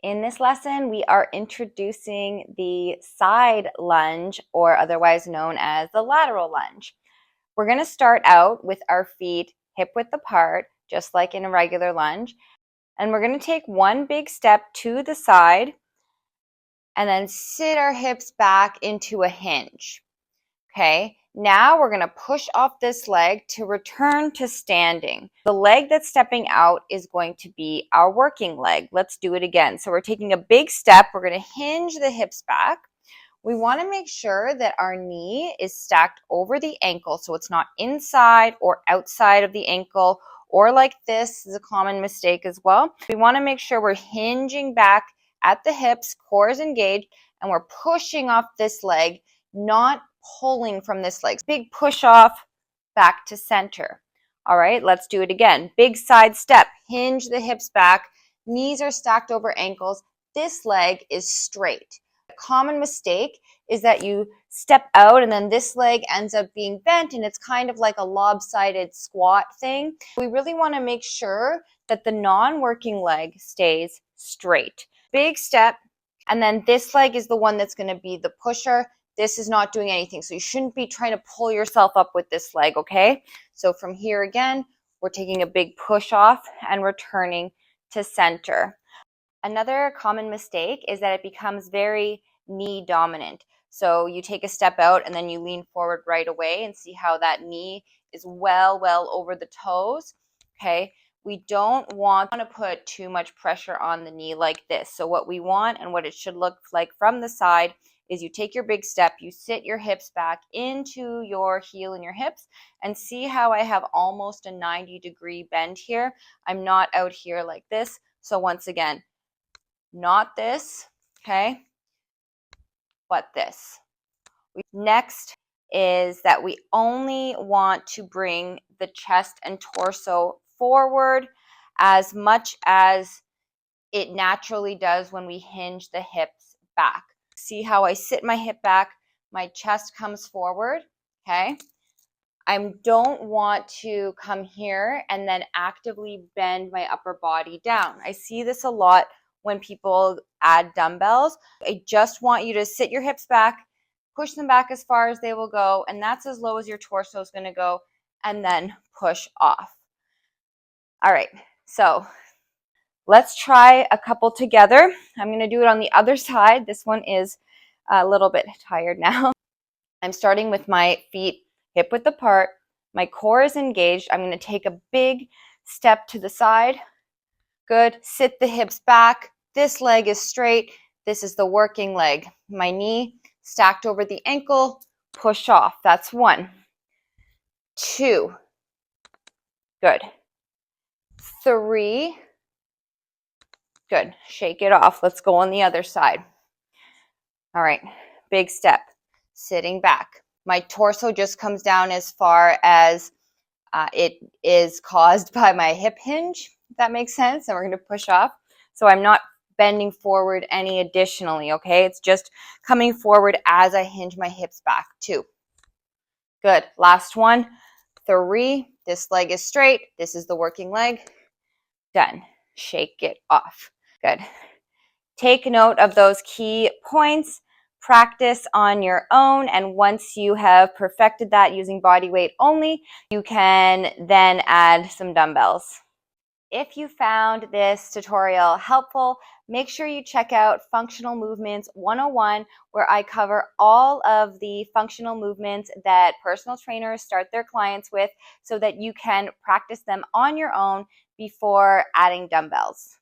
In this lesson, we are introducing the side lunge, or otherwise known as the lateral lunge. We're going to start out with our feet hip width apart, just like in a regular lunge. And we're going to take one big step to the side and then sit our hips back into a hinge. Okay, now we're going to push off this leg to return to standing. The leg that's stepping out is going to be our working leg. Let's do it again. So we're taking a big step. We're going to hinge the hips back. We want to make sure that our knee is stacked over the ankle, so it's not inside or outside of the ankle, or like this is a common mistake as well. We want to make sure we're hinging back at the hips, core is engaged, and we're pushing off this leg, not pulling from this leg. Big push off back to center. All right, let's do it again. Big side step, hinge the hips back, knees are stacked over ankles. This leg is straight. A common mistake is that you step out and then this leg ends up being bent and it's kind of like a lopsided squat thing. We really want to make sure that the non-working leg stays straight. Big step, and then this leg is the one that's going to be the pusher. This is not doing anything, so you shouldn't be trying to pull yourself up with this leg, okay? So from here again, we're taking a big push off and returning to center. Another common mistake is that it becomes very knee dominant. So you take a step out and then you lean forward right away and see how that knee is well over the toes, okay? We don't want to put too much pressure on the knee like this. So what we want and what it should look like from the side is you take your big step, you sit your hips back into your heel and your hips, and see how I have almost a 90-degree bend here. I'm not out here like this. So once again, not this, okay, but this. Next is that we only want to bring the chest and torso forward as much as it naturally does when we hinge the hips back. See how I sit my hip back, my chest comes forward, okay? I don't want to come here and then actively bend my upper body down. I see this a lot when people add dumbbells. I just want you to sit your hips back, push them back as far as they will go, and that's as low as your torso is going to go, and then push off. All right, so let's try a couple together. I'm going to do it on the other side. This one is a little bit tired now. I'm starting with my feet hip width apart. My core is engaged. I'm going to take a big step to the side. Good. Sit the hips back. This leg is straight. This is the working leg. My knee stacked over the ankle. Push off. That's 1. 2. Good. 3. Good. Shake it off. Let's go on the other side. All right. Big step. Sitting back. My torso just comes down as far as it is caused by my hip hinge, if that makes sense. And we're going to push off. So I'm not bending forward any additionally, okay? It's just coming forward as I hinge my hips back. 2. Good. Last one. 3. This leg is straight. This is the working leg. Done. Shake it off. Good. Take note of those key points. Practice on your own, and once you have perfected that using body weight only, you can then add some dumbbells. If you found this tutorial helpful, make sure you check out Functional Movements 101, where I cover all of the functional movements that personal trainers start their clients with so that you can practice them on your own before adding dumbbells.